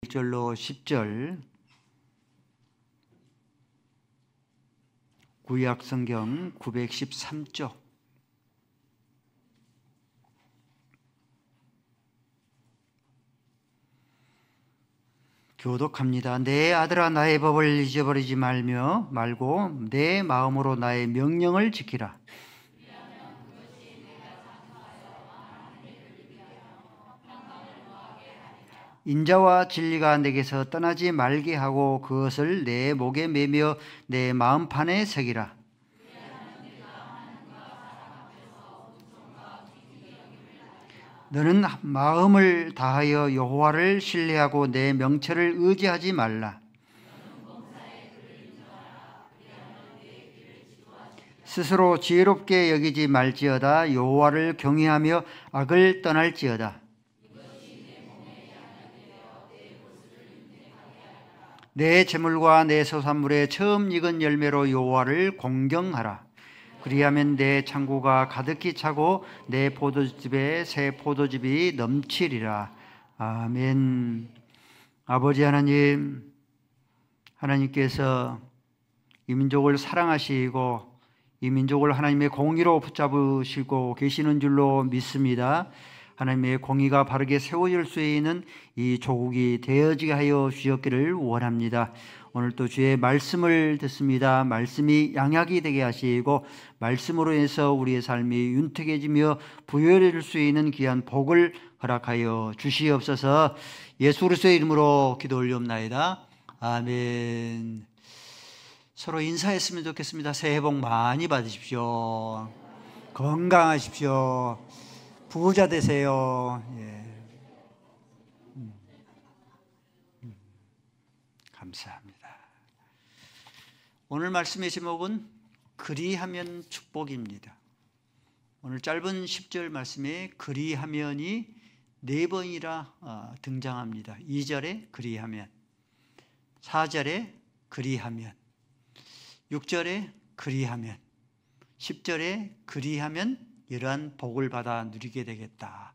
1절로 10절 구약성경 913쪽. 교독합니다. 내 아들아 나의 법을 잊어버리지 말고 내 마음으로 나의 명령을 지키라. 인자와 진리가 내게서 떠나지 말게 하고 그것을 내 목에 매며 내 마음판에 새기라. 너는 마음을 다하여 여호와를 신뢰하고 내 명철을 의지하지 말라. 스스로 지혜롭게 여기지 말지어다. 여호와를 경외하며 악을 떠날지어다. 내 재물과 내 소산물의 처음 익은 열매로 여호와를 공경하라. 그리하면 내 창고가 가득히 차고 내 포도즙에 새 포도즙이 넘치리라. 아멘. 아버지 하나님, 하나님께서 이 민족을 사랑하시고 이 민족을 하나님의 공의로 붙잡으시고 계시는 줄로 믿습니다. 하나님의 공의가 바르게 세워질 수 있는 이 조국이 되어지게 하여 주셨기를 원합니다. 오늘 또 주의 말씀을 듣습니다. 말씀이 양약이 되게 하시고 말씀으로 해서 우리의 삶이 윤택해지며 부여해질 수 있는 귀한 복을 허락하여 주시옵소서. 예수 그리스도의 이름으로 기도 올리옵나이다. 아멘. 서로 인사했으면 좋겠습니다. 새해 복 많이 받으십시오. 건강하십시오. 부자 되세요. 예. 감사합니다. 오늘 말씀의 제목은 그리하면 축복입니다. 오늘 짧은 10절 말씀에 그리하면이 4번이라 등장합니다. 2절에 그리하면, 4절에 그리하면, 6절에 그리하면, 10절에 그리하면 이러한 복을 받아 누리게 되겠다.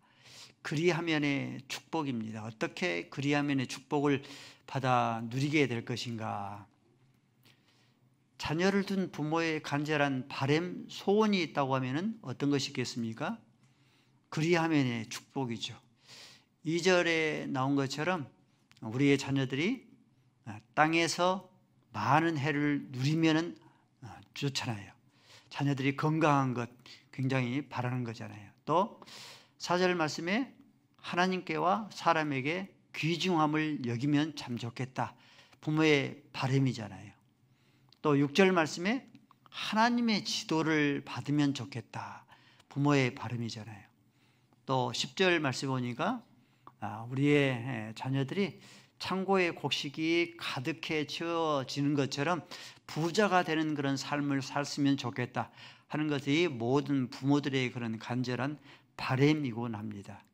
그리하면의 축복입니다. 어떻게 그리하면의 축복을 받아 누리게 될 것인가? 자녀를 둔 부모의 간절한 바람, 소원이 있다고 하면 어떤 것이 있겠습니까? 그리하면의 축복이죠. 2절에 나온 것처럼 우리의 자녀들이 땅에서 많은 해를 누리면 좋잖아요. 자녀들이 건강한 것 굉장히 바라는 거잖아요. 또 4절 말씀에 하나님께와 사람에게 귀중함을 여기면 참 좋겠다. 부모의 바람이잖아요. 또 6절 말씀에 하나님의 지도를 받으면 좋겠다. 부모의 바람이잖아요. 또 10절 말씀 보니까 우리의 자녀들이 창고의 곡식이 가득해 채워지는 것처럼 부자가 되는 그런 삶을 살았으면 좋겠다 하는 것이 모든 부모들의 그런 간절한 바람이곤 합니다.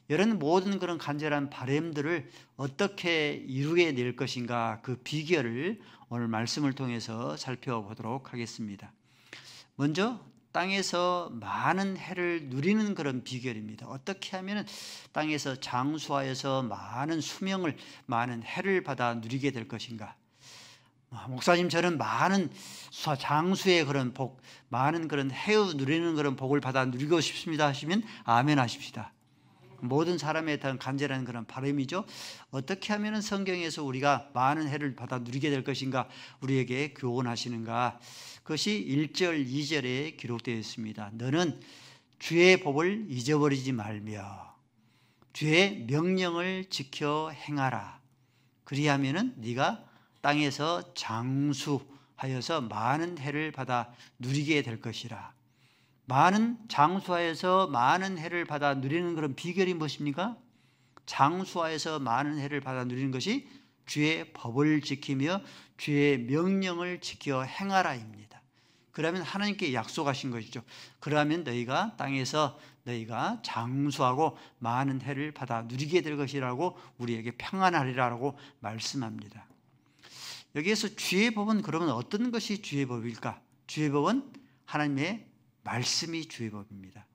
이런 모든 그런 간절한 바람들을 어떻게 이루게 될 것인가, 그 비결을 오늘 말씀을 통해서 살펴보도록 하겠습니다. 먼저 땅에서 많은 해를 누리는 그런 비결입니다. 어떻게 하면 땅에서 장수하여서 많은 수명을, 많은 해를 받아 누리게 될 것인가? 목사님, 저는 많은 장수의 그런 복, 많은 그런 해우 누리는 그런 복을 받아 누리고 싶습니다 하시면 아멘 하십시다. 모든 사람에 대한 간절한 그런 바람이죠. 어떻게 하면 성경에서 우리가 많은 해를 받아 누리게 될 것인가 우리에게 교훈하시는가? 그것이 1절, 2절에 기록되어 있습니다. 너는 주의 법을 잊어버리지 말며 주의 명령을 지켜 행하라. 그리하면은 네가 땅에서 장수하여서 많은 해를 받아 누리게 될 것이라. 많은 장수하여서 많은 해를 받아 누리는 그런 비결이 무엇입니까? 장수하여서 많은 해를 받아 누리는 것이 주의 법을 지키며 주의 명령을 지켜 행하라입니다. 그러면 하나님께 약속하신 것이죠. 그러면 너희가 땅에서 너희가 장수하고 많은 해를 받아 누리게 될 것이라고 우리에게 평안하리라고 말씀합니다. 여기에서 주의 법은 그러면 어떤 것이 주의 법일까? 주의 법은 하나님의 말씀이 주의 법입니다.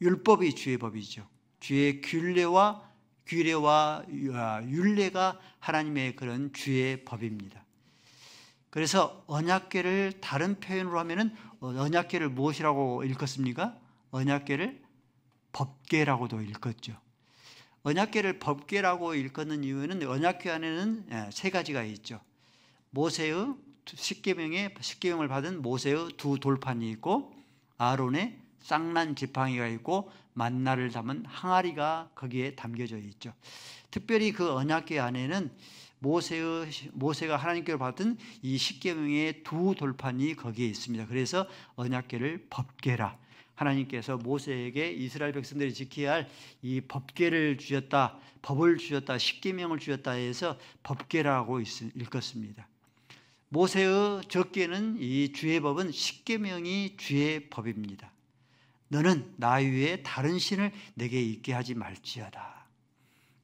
율법이 주의 법이죠. 주의 균례와 규례와 율례가 하나님의 그런 주의 법입니다. 그래서 언약궤를 다른 표현으로 하면은 언약궤를 무엇이라고 읽었습니까? 언약궤를 법궤라고도 읽었죠. 언약궤를 법궤라고 읽는 이유는 언약궤 안에는 세 가지가 있죠. 모세의 십계명을 받은 모세의 두 돌판이 있고, 아론의 쌍난 지팡이가 있고, 만나를 담은 항아리가 거기에 담겨져 있죠. 특별히 그 언약궤 안에는 모세가 하나님께로 받은 이 십계명의 두 돌판이 거기에 있습니다. 그래서 언약궤를 법궤라, 하나님께서 모세에게 이스라엘 백성들이 지켜야 할 이 법궤를 주셨다, 법을 주셨다, 십계명을 주셨다 해서 법궤라고 읽었습니다. 모세의 젖궤는, 이 주의 법은 십계명이 주의 법입니다. 너는 나 외에 다른 신을 내게 있게 하지 말지어다.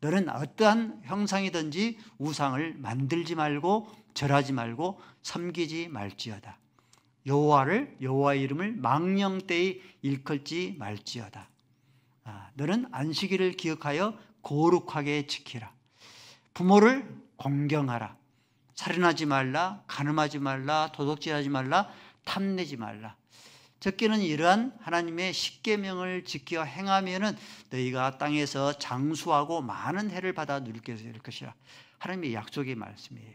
너는 어떠한 형상이든지 우상을 만들지 말고 절하지 말고 섬기지 말지어다. 여호와의 이름을 망령 때에 일컬지 말지어다. 너는 안식일을 기억하여 거룩하게 지키라. 부모를 공경하라. 살인하지 말라, 간음하지 말라, 도둑질하지 말라, 탐내지 말라. 젖궤는 이러한 하나님의 십계명을 지켜 행하면은 너희가 땅에서 장수하고 많은 해를 받아 누릴 것이라. 하나님의 약속의 말씀이에요.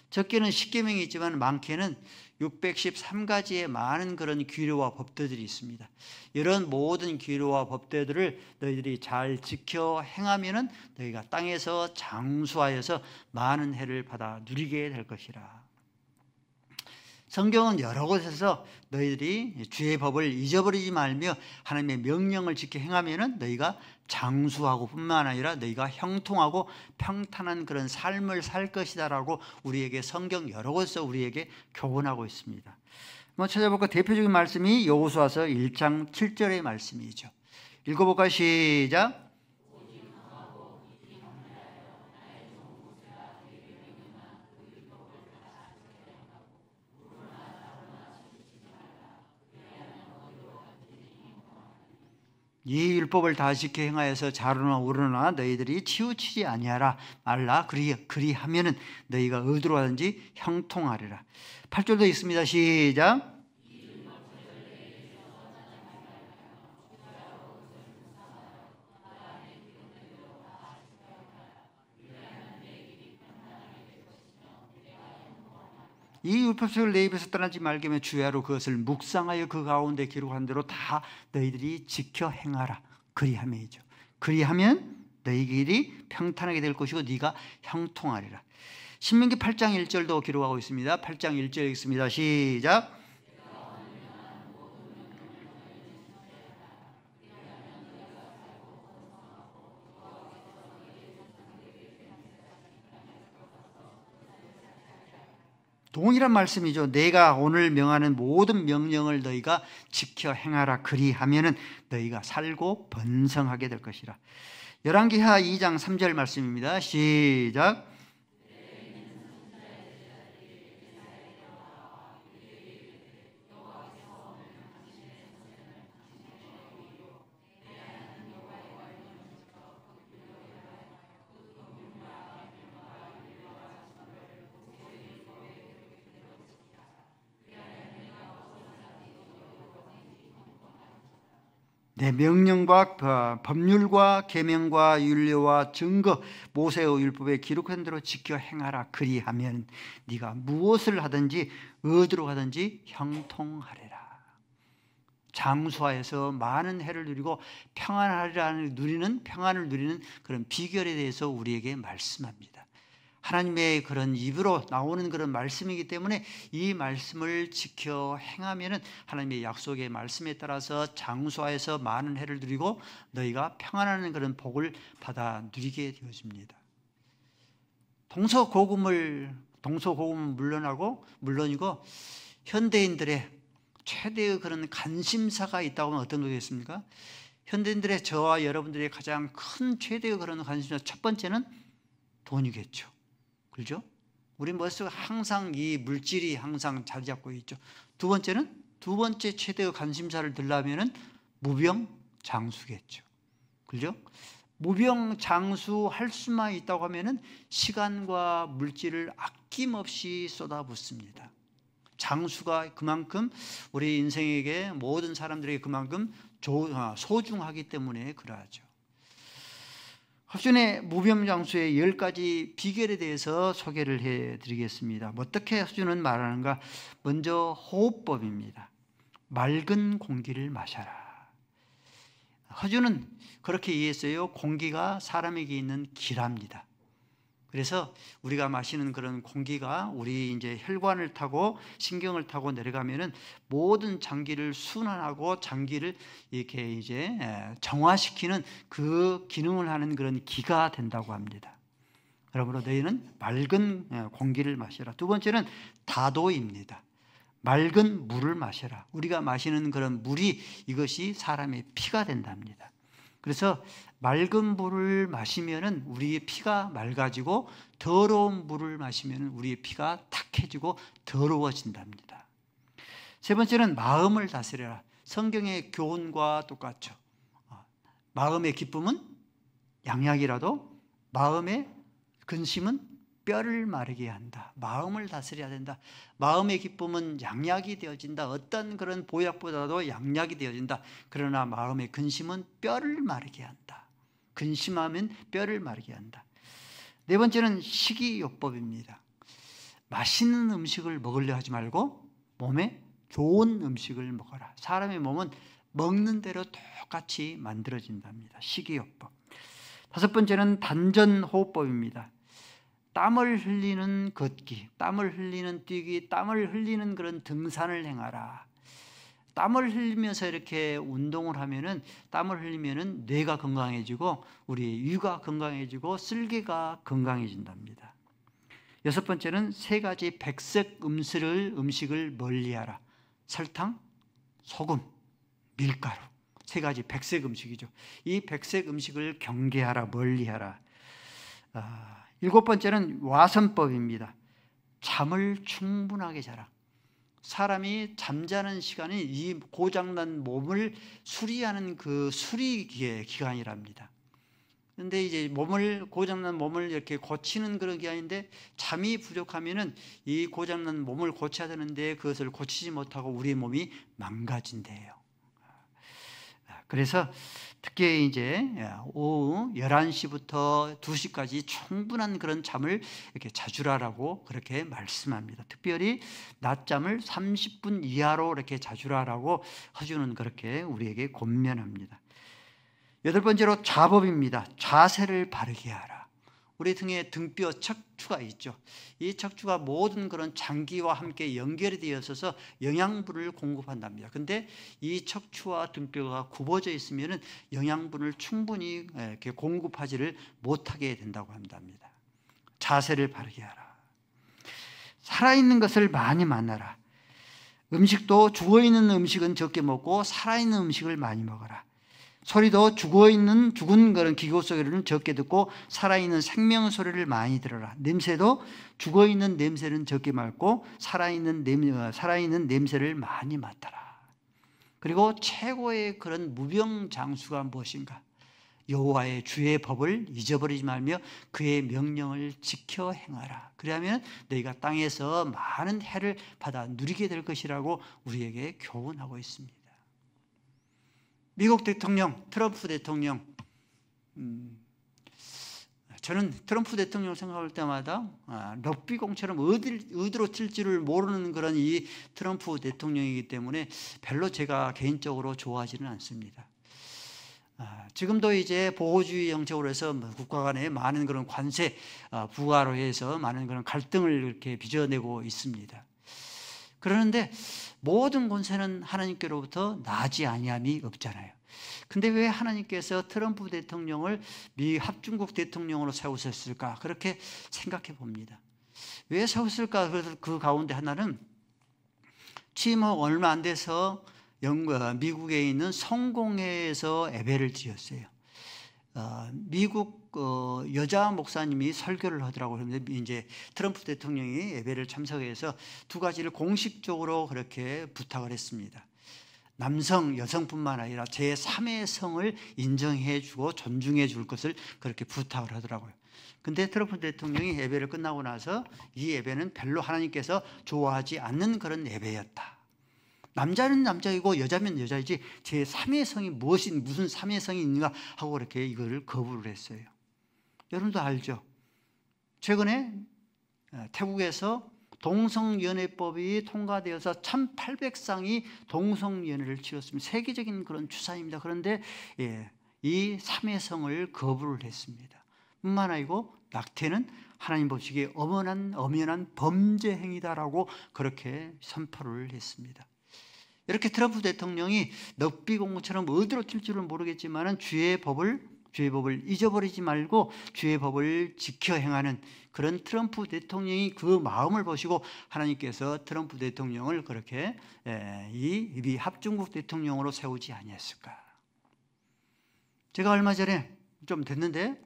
젖궤는 십계명이 있지만 많게는 613가지의 많은 그런 규례와 법도들이 있습니다. 이런 모든 규례와 법도들을 너희들이 잘 지켜 행하면은 너희가 땅에서 장수하여서 많은 해를 받아 누리게 될 것이라. 성경은 여러 곳에서 너희들이 주의 법을 잊어버리지 말며 하나님의 명령을 지켜 행하면은 너희가 장수하고 뿐만 아니라 너희가 형통하고 평탄한 그런 삶을 살 것이다라고 우리에게 성경 여러 곳에서 우리에게 교훈하고 있습니다. 한번 찾아볼까? 대표적인 말씀이 여호수아서 1장 7절의 말씀이죠. 읽어볼까요? 시작. 이 율법을 다 지켜 행하여서 좌로나 우로나 너희들이 치우치지 아니하라 말라. 그리하면은 너희가 어디로 가든지 형통하리라. 8절도 있습니다. 시작. 이 율법책을 내 입에서 떠나지 말게 하며 주야로 그것을 묵상하여 그 가운데 기록한 대로 다 너희들이 지켜 행하라. 그리하면이죠. 그리하면 너희 길이 평탄하게 될 것이고 네가 형통하리라. 신명기 8장 1절도 기록하고 있습니다. 8장 1절 읽습니다. 시작. 동일한 말씀이죠. 내가 오늘 명하는 모든 명령을 너희가 지켜 행하라. 그리하면은 너희가 살고 번성하게 될 것이라. 열왕기하 2장 3절 말씀입니다. 시작. 내 명령과 법률과 계명과 율례와 증거 모세의 율법에 기록한 대로 지켜 행하라. 그리하면 네가 무엇을 하든지 어디로 가든지 형통하리라. 장수하여서 많은 해를 누리고 평안을 누리는 그런 비결에 대해서 우리에게 말씀합니다. 하나님의 그런 입으로 나오는 그런 말씀이기 때문에 이 말씀을 지켜 행하면은 하나님의 약속의 말씀에 따라서 장수하여서 많은 해를 누리고 너희가 평안하는 그런 복을 받아 누리게 되어집니다. 동서고금은 물론이고 현대인들의 최대의 그런 관심사가 있다고 하면 어떤 거겠습니까? 현대인들의 저와 여러분들의 가장 큰 최대의 그런 관심사, 첫 번째는 돈이겠죠. 그렇죠? 우리 머릿속에 항상 이 물질이 항상 자리 잡고 있죠. 두 번째 최대의 관심사를 들려면은 무병장수겠죠. 그렇죠? 무병장수할 수만 있다고 하면은 시간과 물질을 아낌없이 쏟아붓습니다. 장수가 그만큼 우리 인생에게 모든 사람들에게 그만큼 소중하기 때문에 그러하죠. 허준의 무병장수의 10가지 비결에 대해서 소개를 해드리겠습니다. 어떻게 허준은 말하는가? 먼저 호흡법입니다. 맑은 공기를 마셔라. 허준은 그렇게 이해했어요. 공기가 사람에게 있는 기랍니다. 그래서 우리가 마시는 그런 공기가 우리 이제 혈관을 타고 신경을 타고 내려가면은 모든 장기를 순환하고 장기를 이렇게 이제 정화시키는 그 기능을 하는 그런 기가 된다고 합니다. 그러므로 너희는 맑은 공기를 마셔라. 두 번째는 다도입니다. 맑은 물을 마셔라. 우리가 마시는 그런 물이 이것이 사람의 피가 된답니다. 그래서 맑은 물을 마시면은 우리의 피가 맑아지고 더러운 물을 마시면은 우리의 피가 탁해지고 더러워진답니다. 세 번째는 마음을 다스려라. 성경의 교훈과 똑같죠. 마음의 기쁨은 양약이라도 마음의 근심은 뼈를 마르게 한다. 마음을 다스려야 된다. 마음의 기쁨은 양약이 되어진다. 어떤 그런 보약보다도 양약이 되어진다. 그러나 마음의 근심은 뼈를 마르게 한다. 근심하면 뼈를 마르게 한다. 네 번째는 식이요법입니다. 맛있는 음식을 먹으려 하지 말고 몸에 좋은 음식을 먹어라. 사람의 몸은 먹는 대로 똑같이 만들어진답니다. 식이요법. 다섯 번째는 단전호흡법입니다. 땀을 흘리는 걷기, 땀을 흘리는 뛰기, 땀을 흘리는 그런 등산을 행하라. 땀을 흘리면서 이렇게 운동을 하면은 땀을 흘리면은 뇌가 건강해지고 우리 위가 건강해지고 쓸개가 건강해진답니다. 여섯 번째는 세 가지 백색 음식을 멀리하라. 설탕, 소금, 밀가루. 세 가지 백색 음식이죠. 이 백색 음식을 경계하라, 멀리하라. 일곱 번째는 와선법입니다. 잠을 충분하게 자라. 사람이 잠자는 시간이 이 고장난 몸을 수리하는 그 수리 기간이랍니다. 그런데 이제 고장난 몸을 이렇게 고치는 그런 기간인데 잠이 부족하면은 이 고장난 몸을 고쳐야 되는데 그것을 고치지 못하고 우리 몸이 망가진대요. 그래서 특히 이제 오후 11시부터 2시까지 충분한 그런 잠을 이렇게 자주라라고 그렇게 말씀합니다. 특별히 낮잠을 30분 이하로 이렇게 자주라라고 허준은 그렇게 우리에게 권면합니다. 여덟 번째로 좌법입니다. 자세를 바르게 하라. 우리 등에 등뼈 척추가 있죠. 이 척추가 모든 그런 장기와 함께 연결이 되어 있어서 영양분을 공급한답니다. 근데 이 척추와 등뼈가 굽어져 있으면 영양분을 충분히 이렇게 공급하지를 못하게 된다고 한답니다. 자세를 바르게 하라. 살아있는 것을 많이 만나라. 음식도 죽어있는 음식은 적게 먹고 살아있는 음식을 많이 먹어라. 소리도 죽은 그런 기구 소리는 적게 듣고 살아있는 생명 소리를 많이 들어라. 냄새도 죽어있는 냄새는 적게 맡고 살아있는 냄새를 많이 맡아라. 그리고 최고의 그런 무병장수가 무엇인가? 여호와의 주의 법을 잊어버리지 말며 그의 명령을 지켜 행하라. 그러면 너희가 땅에서 많은 해를 받아 누리게 될 것이라고 우리에게 교훈하고 있습니다. 미국 대통령 트럼프 대통령, 저는 트럼프 대통령 생각할 때마다 럭비공처럼 어디로 튈지를 모르는 그런 이 트럼프 대통령이기 때문에 별로 제가 개인적으로 좋아하지는 않습니다. 지금도 이제 보호주의 정책으로 해서 국가 간에 많은 그런 관세 부과로 해서 많은 그런 갈등을 이렇게 빚어내고 있습니다. 그러는데 모든 권세는 하나님께로부터 나지 아니함이 없잖아요. 근데 왜 하나님께서 트럼프 대통령을 미 합중국 대통령으로 세우셨을까? 그렇게 생각해 봅니다. 왜 세웠을까? 그래서 그 가운데 하나는 취임하고 얼마 안 돼서 미국에 있는 성공회에서 예배를 드렸어요. 미국 여자 목사님이 설교를 하더라고요. 그런데 이제 트럼프 대통령이 예배를 참석해서 두 가지를 공식적으로 그렇게 부탁을 했습니다. 남성, 여성뿐만 아니라 제3의 성을 인정해 주고 존중해 줄 것을 그렇게 부탁을 하더라고요. 근데 트럼프 대통령이 예배를 끝나고 나서 이 예배는 별로 하나님께서 좋아하지 않는 그런 예배였다. 남자는 남자이고 여자면 여자이지 제3의 성이 무슨 3의 성이 있는가 하고 그렇게 이거를 거부를 했어요. 여러분도 알죠? 최근에 태국에서 동성연애법이 통과되어서 1800쌍이 동성연애를 치렀습니다. 세계적인 그런 추산입니다. 그런데 이 3의 성을 거부를 했습니다. 뿐만 아니고 낙태는 하나님 보시기에 엄연한 범죄 행위다라고 그렇게 선포를 했습니다. 이렇게 트럼프 대통령이 넉비공무처럼 어디로 튈 줄은 모르겠지만 주의 법을 잊어버리지 말고 주의 법을 지켜 행하는 그런 트럼프 대통령이 그 마음을 보시고 하나님께서 트럼프 대통령을 그렇게 이 합중국 대통령으로 세우지 아니했을까. 제가 얼마 전에 좀 됐는데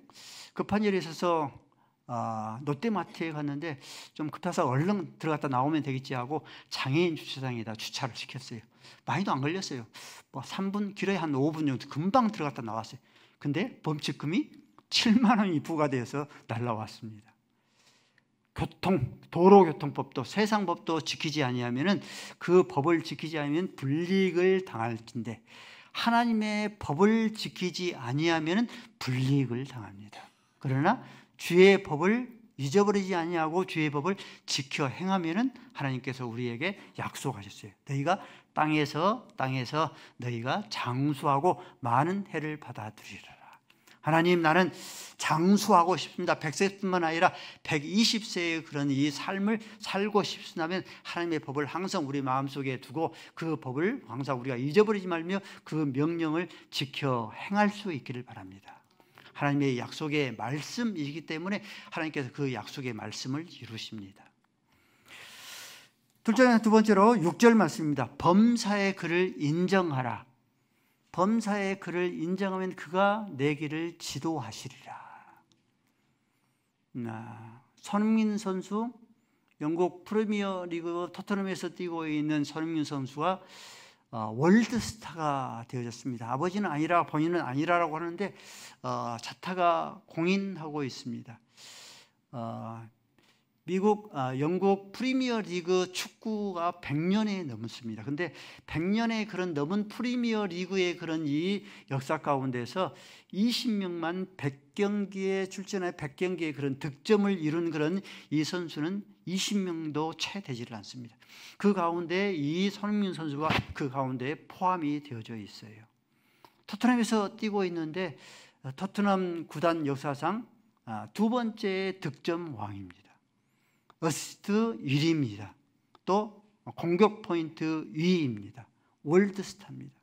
급한 일이 있어서 롯데마트에 갔는데 좀 급해서 얼른 들어갔다 나오면 되겠지 하고 장애인 주차장에다 주차를 시켰어요. 많이도 안 걸렸어요. 뭐 3분, 길어야 한 5분 정도 금방 들어갔다 나왔어요. 근데 범칙금이 7만 원이 부과돼서 날라왔습니다. 도로교통법도 세상법도 지키지 아니하면은 그 법을 지키지 않으면 불이익을 당할 텐데 하나님의 법을 지키지 아니하면은 불이익을 당합니다. 그러나 주의 법을 잊어버리지 아니하고 주의 법을 지켜 행하면은 하나님께서 우리에게 약속하셨어요. 너희가 땅에서 너희가 장수하고 많은 해를 받아들이리라. 하나님, 나는 장수하고 싶습니다. 100세뿐만 아니라 120세의 그런 이 삶을 살고 싶으면 하나님의 법을 항상 우리 마음속에 두고 그 법을 항상 우리가 잊어버리지 말며 그 명령을 지켜 행할 수 있기를 바랍니다. 하나님의 약속의 말씀이기 때문에 하나님께서 그 약속의 말씀을 이루십니다. 두 번째로 6절 말씀입니다. 범사의 그를 인정하라. 범사의 그를 인정하면 그가 내 길을 지도하시리라. 손흥민 선수, 영국 프리미어리그 토트넘에서 뛰고 있는 손흥민 선수가 월드스타가 되어졌습니다. 아버지는 아니라 본인은 아니라고 하는데 자타가 공인하고 있습니다. 영국 프리미어리그 축구가 100년이 넘습니다. 근데 100년의 그런 넘은 프리미어리그의 그런 이 역사 가운데서 20명만 100경기에 출전해 100경기의 그런 득점을 이룬 그런 이 선수는 20명도 채 되지를 않습니다. 그 가운데 이 손흥민 선수가 그 가운데 포함이 되어져 있어요. 토트넘에서 뛰고 있는데 토트넘 구단 역사상 두 번째 득점 왕입니다. 어시스트 1위입니다. 또 공격 포인트 2위입니다. 월드스타입니다.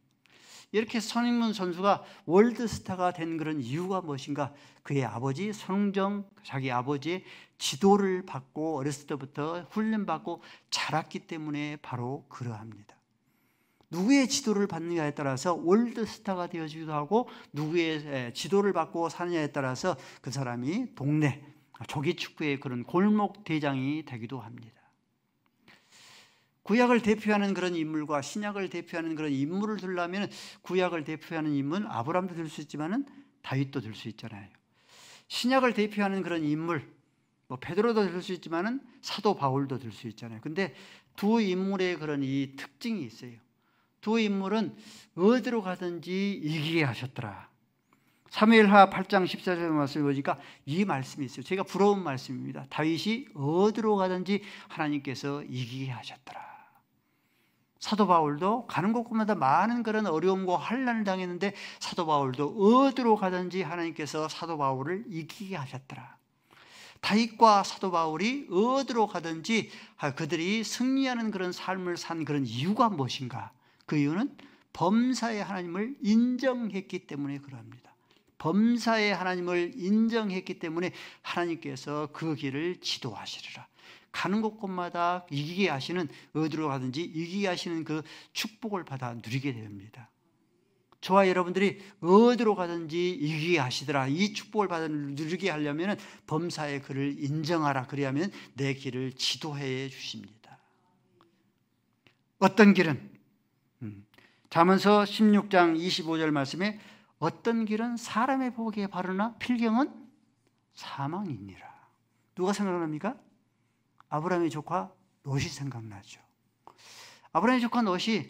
이렇게 손흥민 선수가 월드스타가 된 그런 이유가 무엇인가? 그의 아버지 손흥정, 자기 아버지의 지도를 받고 어렸을 때부터 훈련받고 자랐기 때문에 바로 그러합니다. 누구의 지도를 받느냐에 따라서 월드스타가 되어지기도 하고 누구의 지도를 받고 사느냐에 따라서 그 사람이 동네 조기 축구의 그런 골목 대장이 되기도 합니다. 구약을 대표하는 그런 인물과 신약을 대표하는 그런 인물을 들려면 구약을 대표하는 인물은 아브라함도 될 수 있지만은 다윗도 될 수 있잖아요. 신약을 대표하는 그런 인물, 베드로도 될 수 있지만은 사도 바울도 될 수 있잖아요. 근데 두 인물의 그런 이 특징이 있어요. 두 인물은 어디로 가든지 이기게 하셨더라. 사무엘하 8장 14절 말씀을 보니까 이 말씀이 있어요. 제가 부러운 말씀입니다. 다윗이 어디로 가든지 하나님께서 이기게 하셨더라. 사도 바울도 가는 곳마다 많은 그런 어려움과 환난을 당했는데 사도 바울도 어디로 가든지 하나님께서 사도 바울을 이기게 하셨더라. 다윗과 사도 바울이 어디로 가든지 그들이 승리하는 그런 삶을 산 그런 이유가 무엇인가? 그 이유는 범사의 하나님을 인정했기 때문에 그럽니다. 범사의 하나님을 인정했기 때문에 하나님께서 그 길을 지도하시리라. 가는 곳곳마다 이기게 하시는, 어디로 가든지 이기게 하시는 그 축복을 받아 누리게 됩니다. 저와 여러분들이 어디로 가든지 이기게 하시더라. 이 축복을 받아 누리게 하려면 범사의 그를 인정하라. 그래야면 내 길을 지도해 주십니다. 어떤 길은 잠언서 16장 25절 말씀에 어떤 길은 사람의 보기에 바르나 필경은 사망이니라. 누가 생각납니까? 아브라함의 조카 롯이 생각나죠. 아브라함의 조카 롯이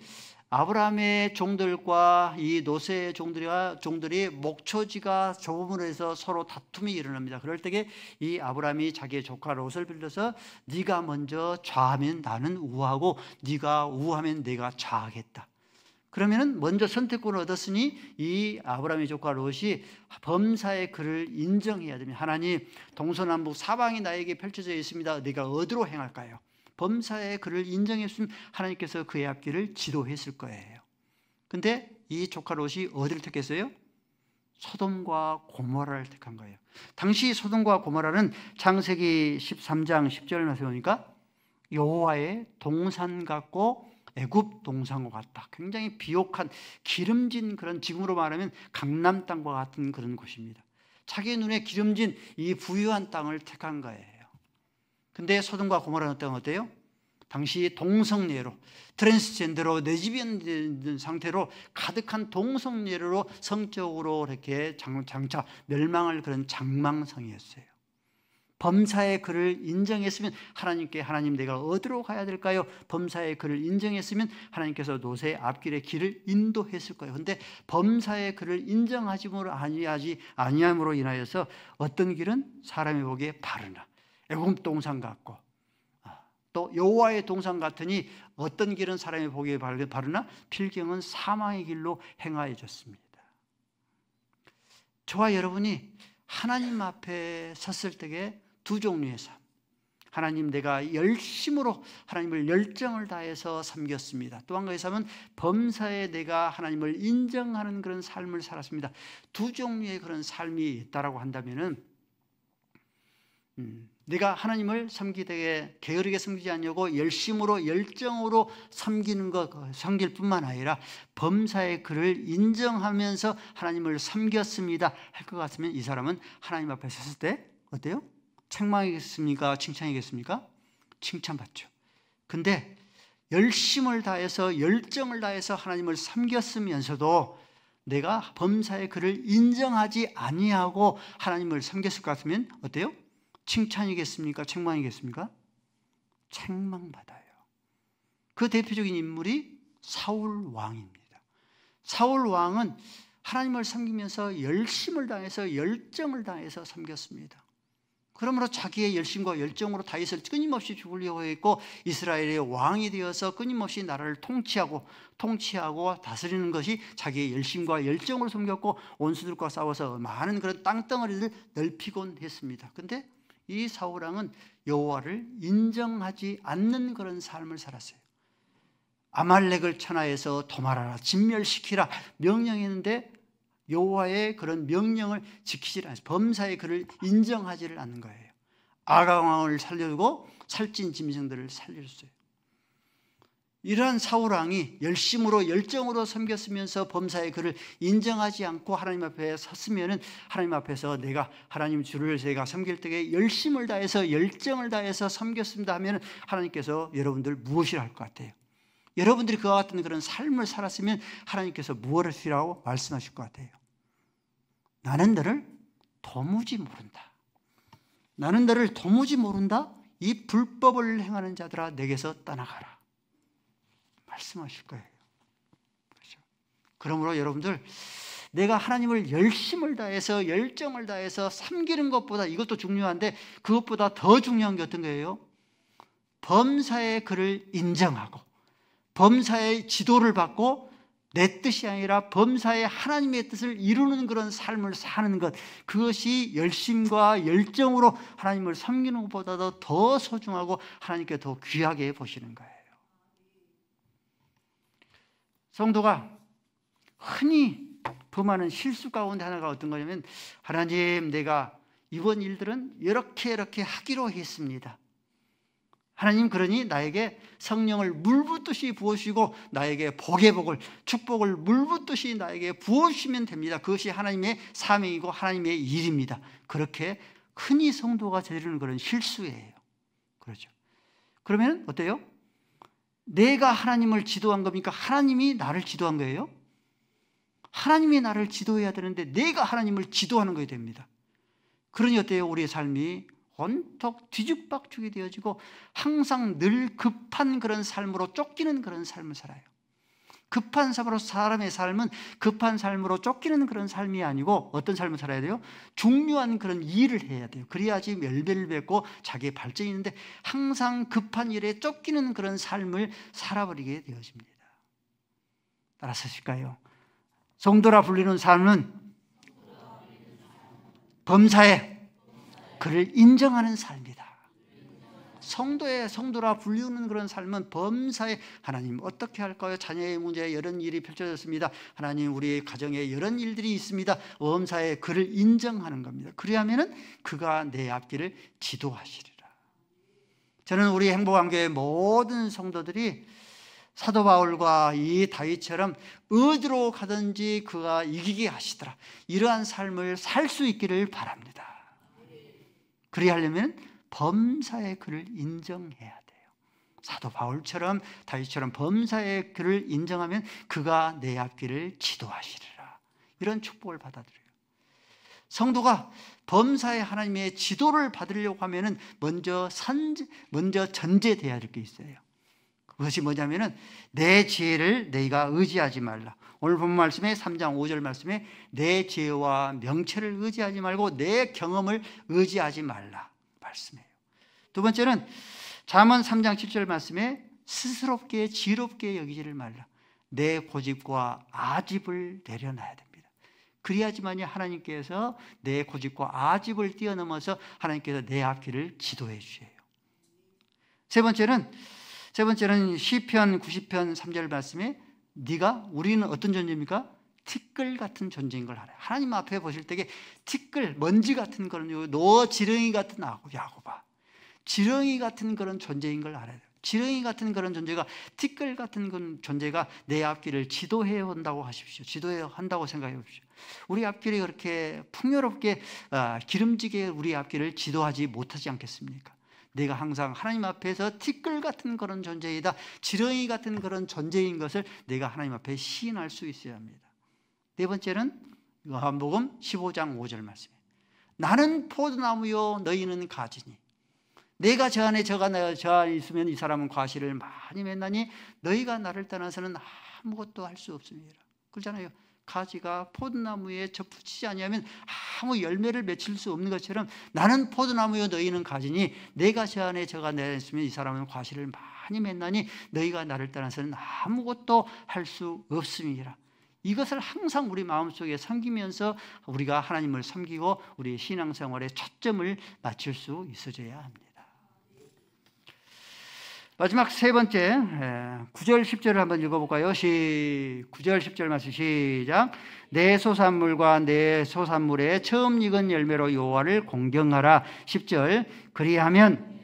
아브라함의 종들과 이 롯의 종들이 목초지가 좁음으로 해서 서로 다툼이 일어납니다. 그럴 때에 이 아브라함이 자기의 조카 롯을 빌려서 네가 먼저 좌하면 나는 우하고 네가 우하면 내가 좌하겠다. 그러면은 먼저 선택권을 얻었으니 이 아브라함의 조카 롯이 범사의 그를 인정해야 됩니다. 하나님, 동서남북 사방이 나에게 펼쳐져 있습니다. 내가 어디로 행할까요? 범사의 그를 인정했으면 하나님께서 그의 앞길을 지도했을 거예요. 근데 이 조카 롯이 어디를 택했어요? 소돔과 고모라를 택한 거예요. 당시 소돔과 고모라는 창세기 13장 10절 말씀에 보니까 여호와의 동산 같고 애굽 동산과 같다. 굉장히 비옥한 기름진 그런, 지금으로 말하면 강남 땅과 같은 그런 곳입니다. 자기 눈에 기름진 이 부유한 땅을 택한 거예요. 근데 소돔과 고모라는 땅은 어때요? 당시 동성애로, 트랜스젠더로, 레즈비언 상태로 가득한 동성애로 성적으로 이렇게 장차 멸망할 그런 장망성이었어요. 범사의 그를 인정했으면 하나님께, 하나님 내가 어디로 가야 될까요? 범사의 그를 인정했으면 하나님께서 롯의 앞길의 길을 인도했을 거예요. 그런데 범사의 그를 인정하지 아니함으로 인하여서 어떤 길은 사람이 보기에 바르나 애굽 동산 같고, 또 여호와의 동산 같으니 어떤 길은 사람이 보기에 바르나 필경은 사망의 길로 행하여졌습니다. 저와 여러분이 하나님 앞에 섰을 때에 두 종류의 삶, 하나님 내가 열심으로 하나님을 열정을 다해서 섬겼습니다. 또 한 가지 삶은 범사에 내가 하나님을 인정하는 그런 삶을 살았습니다. 두 종류의 그런 삶이 있다라고 한다면은 내가 하나님을 섬기되 게으르게 섬기지 않냐고 열심으로 열정으로 섬길 뿐만 아니라 범사의 그를 인정하면서 하나님을 섬겼습니다 할 것 같으면 이 사람은 하나님 앞에 섰을 때 어때요? 책망이겠습니까? 칭찬이겠습니까? 칭찬받죠. 근데 열심을 다해서 열정을 다해서 하나님을 섬겼으면서도 내가 범사의 그를 인정하지 아니하고 하나님을 섬겼을 것 같으면 어때요? 칭찬이겠습니까? 책망이겠습니까? 책망받아요. 그 대표적인 인물이 사울 왕입니다. 사울 왕은 하나님을 섬기면서 열심을 다해서 열정을 다해서 섬겼습니다. 그러므로 자기의 열심과 열정으로 다윗을 끊임없이 죽이려고 했고 이스라엘의 왕이 되어서 끊임없이 나라를 통치하고 다스리는 것이 자기의 열심과 열정으로 섬겼고 원수들과 싸워서 많은 그런 땅덩어리를 넓히곤 했습니다. 그런데 이 사울 왕은 여호와를 인정하지 않는 그런 삶을 살았어요. 아말렉을 천하에서 도말하라, 진멸시키라 명령했는데 여호와의 그런 명령을 지키지 않아서 범사의 그를 인정하지를 않는 거예요. 아각 왕을 살려두고 살찐 짐승들을 살렸어요. 이러한 사울 왕이 열심으로 열정으로 섬겼으면서 범사의 그를 인정하지 않고 하나님 앞에 섰으면은 하나님 앞에서 내가 하나님 주를 제가 섬길 때에 열심을 다해서 열정을 다해서 섬겼습니다 하면은 하나님께서 여러분들 무엇이라 할 것 같아요? 여러분들이 그와 같은 그런 삶을 살았으면 하나님께서 무엇이라고 말씀하실 것 같아요? 나는 너를 도무지 모른다. 나는 너를 도무지 모른다. 이 불법을 행하는 자들아 내게서 떠나가라. 말씀하실 거예요. 그렇죠? 그러므로 여러분들 내가 하나님을 열심을 다해서 열정을 다해서 섬기는 것보다 이것도 중요한데 그것보다 더 중요한 게 어떤 거예요? 범사의 그를 인정하고 범사의 지도를 받고 내 뜻이 아니라 범사의 하나님의 뜻을 이루는 그런 삶을 사는 것, 그것이 열심과 열정으로 하나님을 섬기는 것보다도 더 소중하고 하나님께 더 귀하게 보시는 거예요. 성도가 흔히 범하는 실수 가운데 하나가 어떤 거냐면 하나님 내가 이번 일들은 이렇게 하기로 했습니다. 하나님 그러니 나에게 성령을 물붓듯이 부어주시고 나에게 복의 복을 축복을 물붓듯이 나에게 부어주시면 됩니다. 그것이 하나님의 사명이고 하나님의 일입니다. 그렇게 흔히 성도가 저지르는 그런 실수예요. 그렇죠. 그러면 어때요? 내가 하나님을 지도한 겁니까? 하나님이 나를 지도한 거예요? 하나님이 나를 지도해야 되는데 내가 하나님을 지도하는 거야 됩니다. 그러니 어때요? 우리의 삶이 온통 뒤죽박죽이 되어지고 항상 늘 급한 그런 삶으로 쫓기는 그런 삶을 살아요. 급한 삶으로 사람의 삶은 급한 삶으로 쫓기는 그런 삶이 아니고 어떤 삶을 살아야 돼요? 중요한 그런 일을 해야 돼요. 그래야지 열매를 맺고 자기의 발전이 있는데 항상 급한 일에 쫓기는 그런 삶을 살아버리게 되어집니다. 따라서 실까요? 성도라 불리는 삶은 범사에 그를 인정하는 삶이다. 성도라 불리우는 그런 삶은 범사에 하나님 어떻게 할까요? 자녀의 문제에 이런 일이 펼쳐졌습니다. 하나님 우리 가정에 이런 일들이 있습니다. 범사에 그를 인정하는 겁니다. 그리하면은 그가 내 앞길을 지도하시리라. 저는 우리 행복한 교회 모든 성도들이 사도 바울과 이 다윗처럼 어디로 가든지 그가 이기게 하시더라. 이러한 삶을 살 수 있기를 바랍니다. 그리하려면 범사의 그를 인정해야 돼요. 사도 바울처럼 다윗처럼 범사의 그를 인정하면 그가 내 앞길을 지도하시리라. 이런 축복을 받아들여요. 성도가 범사의 하나님의 지도를 받으려고 하면은 먼저 전제돼야 될 게 있어요. 그것이 뭐냐면은 내 지혜를 내가 의지하지 말라. 오늘 본 말씀에 3장 5절 말씀에 내 지혜와 명체를 의지하지 말고 내 경험을 의지하지 말라 말씀이에요. 두 번째는 잠언 3장 7절 말씀에 스스롭게 지롭게 여기지를 말라. 내 고집과 아집을 내려놔야 됩니다. 그래야지만이 하나님께서 내 고집과 아집을 뛰어넘어서 하나님께서 내 앞길을 지도해 주셔요. 세 번째는 시편 90편 3절 말씀에 우리는 어떤 존재입니까? 티끌 같은 존재인 걸 알아요. 하나님 앞에 보실 때에 티끌, 먼지 같은 그런 노 지렁이 같은 야곱아, 지렁이 같은 그런 존재인 걸 알아요. 지렁이 같은 그런 존재가 티끌 같은 그런 존재가 내 앞길을 지도해 온다고 하십시오. 지도해 한다고 생각해 보십시오. 우리 앞길이 그렇게 풍요롭게 기름지게 우리 앞길을 지도하지 못하지 않겠습니까? 내가 항상 하나님 앞에서 티끌 같은 그런 존재이다, 지렁이 같은 그런 존재인 것을 내가 하나님 앞에 시인할 수 있어야 합니다. 네 번째는 요한복음 15장 5절 말씀에 나는 포도나무요 너희는 가지니 내가 저 안에 저 안에 있으면 이 사람은 과실을 많이 맺나니 너희가 나를 떠나서는 아무것도 할 수 없습니다. 그렇잖아요. 가지가 포도나무에 접붙이지 아니하면 아무 열매를 맺힐 수 없는 것처럼 나는 포도나무요 너희는 가지니 내가 저 안에 저가 내 안에 있으면 이 사람은 과실을 많이 맺나니 너희가 나를 떠나서는 아무것도 할 수 없음이라. 이것을 항상 우리 마음속에 섬기면서 우리가 하나님을 섬기고 우리 신앙생활에 초점을 맞출 수 있어져야 합니다. 마지막 세 번째 9절 10절을 한번 읽어볼까요? 9절 10절 말씀 시작. 내 소산물과 내 소산물의 처음 익은 열매로 여호와를 공경하라. 10절 그리하면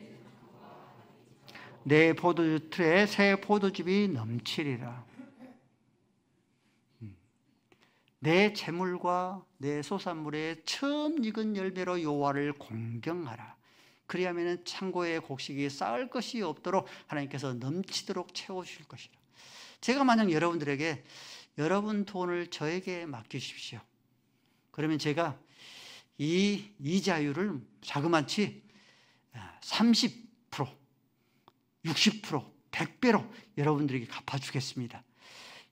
내 포도틀에 새 포도즙이 넘치리라. 내 재물과 내 소산물의 처음 익은 열매로 여호와를 공경하라. 그리하면 창고에 곡식이 쌓을 것이 없도록 하나님께서 넘치도록 채워주실 것이라. 제가 만약 여러분들에게 여러분 돈을 저에게 맡기십시오. 그러면 제가 이 이자율을 자그마치 30%, 60%, 100배로 여러분들에게 갚아주겠습니다.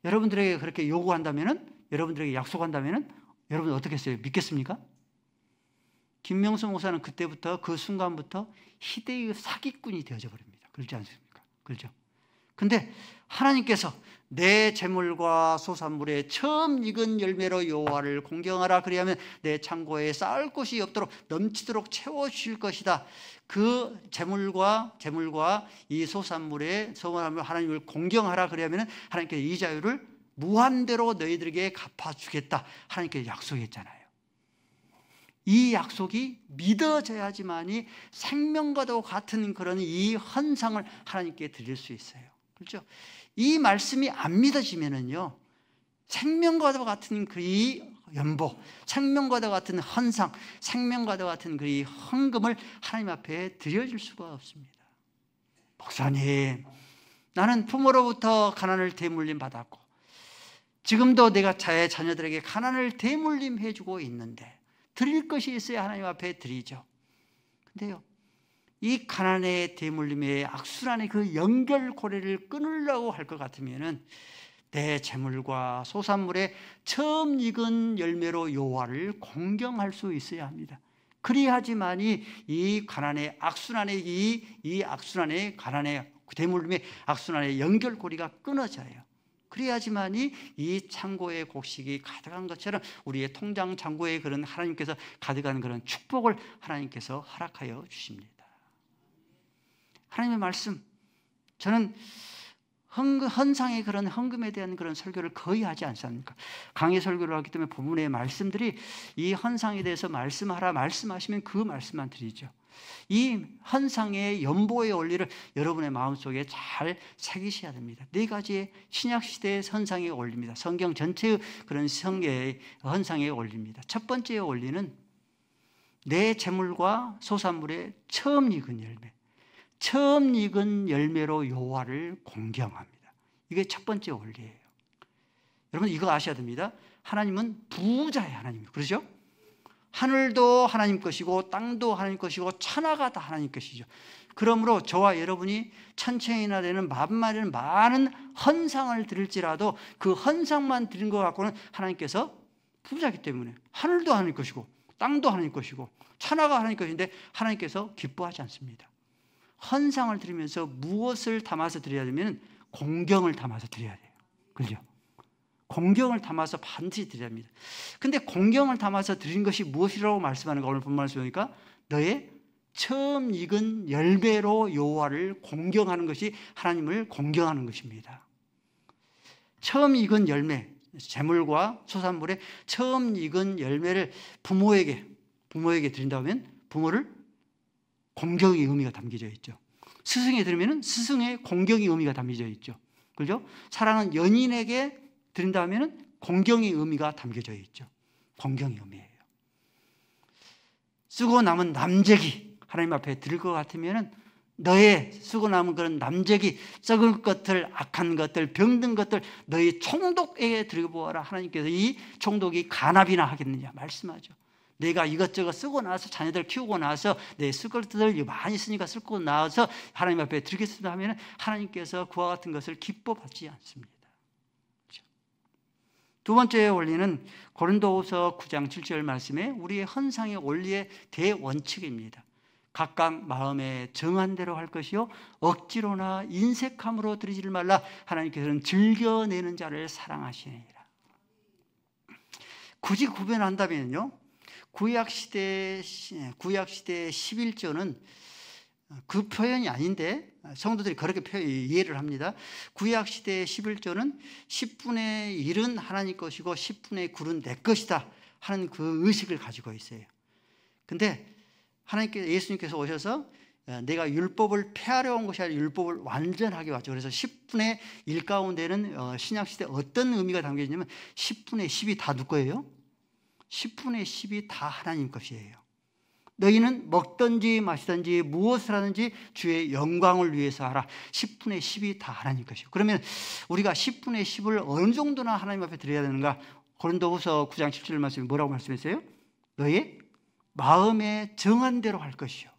여러분들에게 그렇게 요구한다면은, 여러분들에게 약속한다면은 여러분 어떻게 했어요? 믿겠습니까? 김명수 목사는 그때부터 그 순간부터 희대의 사기꾼이 되어져 버립니다. 그렇지 않습니까? 그렇죠? 근데 하나님께서 내 재물과 소산물의 처음 익은 열매로 여호와를 공경하라. 그리하면 내 창고에 쌓을 곳이 없도록 넘치도록 채워주실 것이다. 그 재물과 이 소산물의 하나님을 공경하라. 그리하면 하나님께서 이 자유를 무한대로 너희들에게 갚아주겠다. 하나님께서 약속했잖아요. 이 약속이 믿어져야지만이 생명과도 같은 그런 이 헌상을 하나님께 드릴 수 있어요. 그렇죠? 이 말씀이 안 믿어지면은요, 생명과도 같은 그 이 연보, 생명과도 같은 헌상, 생명과도 같은 그 이 헌금을 하나님 앞에 드려줄 수가 없습니다. 목사님, 나는 부모로부터 가난을 대물림 받았고 지금도 내가 제 자녀들에게 가난을 대물림해 주고 있는데 드릴 것이 있어야 하나님 앞에 드리죠. 근데요, 이 가난의 대물림의 악순환의 그 연결고리를 끊으려고 할 것 같으면은 내 재물과 소산물의 처음 익은 열매로 여호와를 공경할 수 있어야 합니다. 그리하지만이 이 가난의 악순환의 이 악순환의 가난의 대물림의 악순환의 연결고리가 끊어져요. 그래야지만이 이 창고의 곡식이 가득한 것처럼 우리의 통장 창고에 그런 하나님께서 가득한 그런 축복을 하나님께서 허락하여 주십니다. 하나님의 말씀, 저는 헌상의 그런 헌금에 대한 그런 설교를 거의 하지 않습니까? 강의 설교를 하기 때문에 본문의 말씀들이 이 헌상에 대해서 말씀하라 말씀하시면 그 말씀만 드리죠. 이 헌상의 연보의 원리를 여러분의 마음속에 잘 새기셔야 됩니다. 4가지의 신약시대의 헌상의 원리입니다. 성경 전체의 그런 성경의 헌상의 원리입니다. 첫 번째 원리는 내 재물과 소산물의 처음 익은 열매, 처음 익은 열매로 여호와를 공경합니다. 이게 첫 번째 원리예요. 여러분 이거 아셔야 됩니다. 하나님은 부자의 하나님이에요. 그렇죠? 하늘도 하나님 것이고 땅도 하나님 것이고 천하가 다 하나님 것이죠. 그러므로 저와 여러분이 천천히나 되는 만마리는 많은 헌상을 드릴지라도 그 헌상만 드린 것 갖고는 하나님께서 부자이기 때문에 하늘도 하나님 것이고 땅도 하나님 것이고 천하가 하나님 것인데 하나님께서 기뻐하지 않습니다. 헌상을 드리면서 무엇을 담아서 드려야 되면 공경을 담아서 드려야 돼요. 그렇죠? 공경을 담아서 반드시 드려야 합니다. 근데 공경을 담아서 드린 것이 무엇이라고 말씀하는가? 오늘 본문 말씀 보니까 너의 처음 익은 열매로 여호와를 공경하는 것이 하나님을 공경하는 것입니다. 처음 익은 열매, 재물과 소산물의 처음 익은 열매를 부모에게 드린다면 부모를 공경의 의미가 담겨져 있죠. 스승에 드리면 스승의 공경의 의미가 담겨져 있죠. 그렇죠? 사랑하는 연인에게 드린다면 공경의 의미가 담겨져 있죠. 공경의 의미예요. 쓰고 남은 남재기 하나님 앞에 드릴 것 같으면 너의 쓰고 남은 그런 남재기, 썩을 것들, 악한 것들, 병든 것들 너의 총독에게 드리고 보아라. 하나님께서 이 총독이 간압이나 하겠느냐 말씀하죠. 내가 이것저것 쓰고 나서 자녀들 키우고 나서 내 쓸 것들 많이 쓰니까 쓰고 나서 하나님 앞에 드리겠습니다 하면 하나님께서 그와 같은 것을 기뻐받지 않습니다. 그렇죠? 두 번째 원리는 고린도후서 9장 7절 말씀에 우리의 헌상의 원리의 대원칙입니다. 각각 마음에 정한 대로 할 것이요 억지로나 인색함으로 드리지를 말라. 하나님께서는 즐겨내는 자를 사랑하시니라. 굳이 구별한다면요, 구약시대의 11조는 그 표현이 아닌데 성도들이 그렇게 이해를 합니다. 구약시대의 11조는 10분의 1은 하나님 것이고 10분의 9는 내 것이다 하는 그 의식을 가지고 있어요. 근데 예수님께서 오셔서 내가 율법을 폐하려 온 것이 아니라 율법을 완전하게 왔죠. 그래서 10분의 1 가운데는 신약시대 어떤 의미가 담겨 있냐면 10분의 10이 다 누구 거예요? 10분의 10이 다 하나님 것이에요. 너희는 먹든지 마시든지 무엇을 하든지 주의 영광을 위해서 하라. 10분의 10이 다 하나님 것이에요. 그러면 우리가 10분의 10을 어느 정도나 하나님 앞에 드려야 되는가? 고린도후서 9장 17절 말씀에 뭐라고 말씀했어요? 너의 마음에 정한 대로 할 것이요.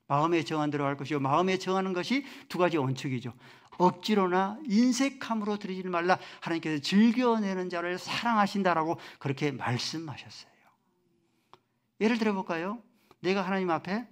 마음에 정한 대로 할 것이요. 마음에 정하는 것이 두 가지 원칙이죠. 억지로나 인색함으로 드리지 말라. 하나님께서 즐겨내는 자를 사랑하신다라고 그렇게 말씀하셨어요. 예를 들어볼까요? 내가 하나님 앞에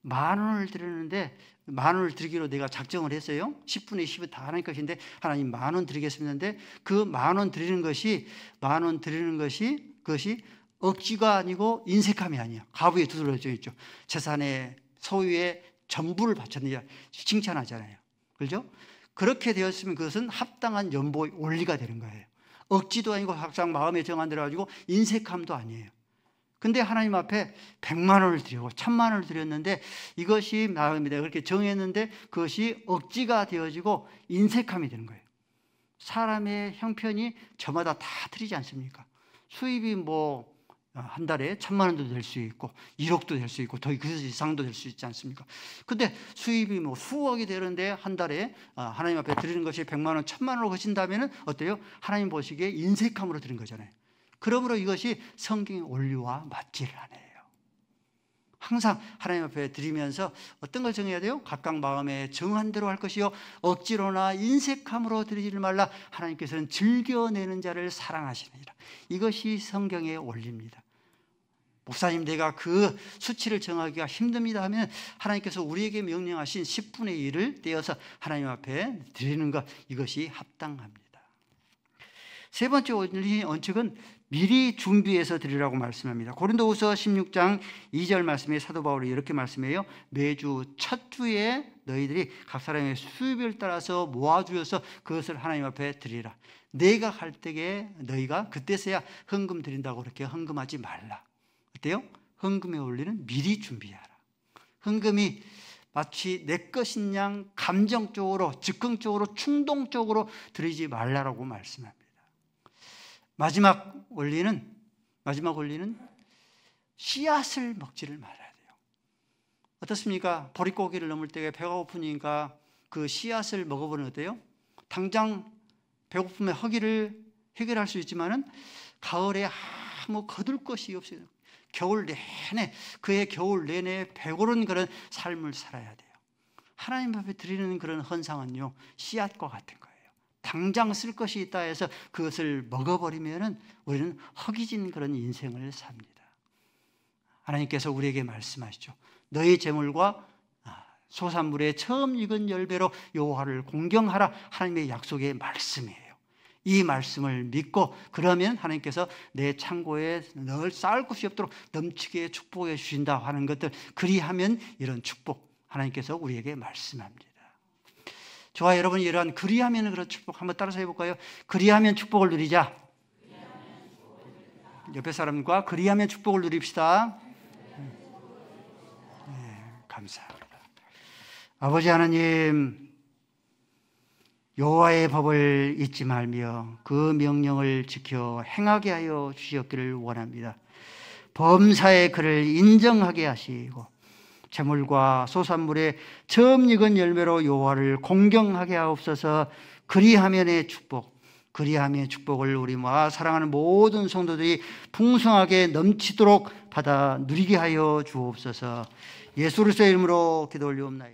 10,000원을 드리는데 10,000원을 드리기로 내가 작정을 했어요. 10분의 10은 다 하나님 것인데 하나님 10,000원 드리겠습니다. 그 10,000원 드리는 것이 그것이 억지가 아니고 인색함이 아니야. 가부에 두드러져 있죠. 재산의 소유의 전부를 바쳤느냐 칭찬하잖아요. 그렇죠? 그렇게 되었으면 그것은 합당한 연보의 원리가 되는 거예요. 억지도 아니고 각자 마음에 정한 대로 가지고 인색함도 아니에요. 근데 하나님 앞에 100만 원을 드리고 1000만 원을 드렸는데 이것이 마음이다 그렇게 정했는데 그것이 억지가 되어지고 인색함이 되는 거예요. 사람의 형편이 저마다 다 틀리지 않습니까? 수입이 한 달에 1,000만 원도 될 수 있고 1억도 될 수 있고 더 그 이상도 될 수 있지 않습니까? 근데 수입이 뭐 수억이 되는데 한 달에 하나님 앞에 드리는 것이 100만 원, 1,000만 원으로 거신다면 어때요? 하나님 보시기에 인색함으로 드린 거잖아요. 그러므로 이것이 성경의 원리와 맞지를 않아요. 항상 하나님 앞에 드리면서 어떤 걸 정해야 돼요? 각각 마음에 정한 대로 할 것이요 억지로나 인색함으로 드리지 말라. 하나님께서는 즐겨내는 자를 사랑하시느니라. 이것이 성경의 원리입니다. 목사님, 내가 그 수치를 정하기가 힘듭니다 하면 하나님께서 우리에게 명령하신 10분의 1을 떼어서 하나님 앞에 드리는 것, 이것이 합당합니다. 세 번째 원칙은 미리 준비해서 드리라고 말씀합니다. 고린도후서 16장 2절 말씀에 사도 바울이 이렇게 말씀해요. 매주 첫 주에 너희들이 각 사람의 수입을 따라서 모아주어서 그것을 하나님 앞에 드리라. 내가 갈 때에 너희가 그때서야 헌금 드린다고 그렇게 헌금하지 말라. 어때요? 헌금의 원리는 미리 준비하라. 헌금이 마치 내 것인 양 감정적으로, 즉흥적으로, 충동적으로 드리지 말라라고 말씀합니다. 마지막 원리는 씨앗을 먹지를 말아야 돼요. 어떻습니까? 보릿고기를 넘을 때 배가 고프니까 그 씨앗을 먹어보면 어때요? 당장 배고픔의 허기를 해결할 수 있지만은 가을에 아무 거둘 것이 없어요. 겨울 내내 배고른 그런 삶을 살아야 돼요. 하나님 앞에 드리는 그런 헌상은요, 씨앗과 같은 거예요. 당장 쓸 것이 있다 해서 그것을 먹어버리면은 우리는 허기진 그런 인생을 삽니다. 하나님께서 우리에게 말씀하시죠. 너희 재물과 소산물의 처음 익은 열매로 여호와를 공경하라. 하나님의 약속의 말씀이에요. 이 말씀을 믿고 그러면 하나님께서 내 창고에 늘 쌓을 곳이 없도록 넘치게 축복해 주신다 하는 것들, 그리하면 이런 축복 하나님께서 우리에게 말씀합니다. 저와 여러분, 이러한 그리하면 그런 축복 한번 따라서 해볼까요? 그리하면 축복을 누리자. 옆에 사람과 그리하면 축복을 누립시다. 네, 감사합니다. 아버지 하나님, 여호와의 법을 잊지 말며 그 명령을 지켜 행하게 하여 주시옵기를 원합니다. 범사의 그를 인정하게 하시고 재물과 소산물의 처음 익은 열매로 여호와를 공경하게 하옵소서. 그리하면의 축복, 그리하면의 축복을 우리 사랑하는 모든 성도들이 풍성하게 넘치도록 받아 누리게 하여 주옵소서. 예수 그리스도의 이름으로 기도 올리옵나이다.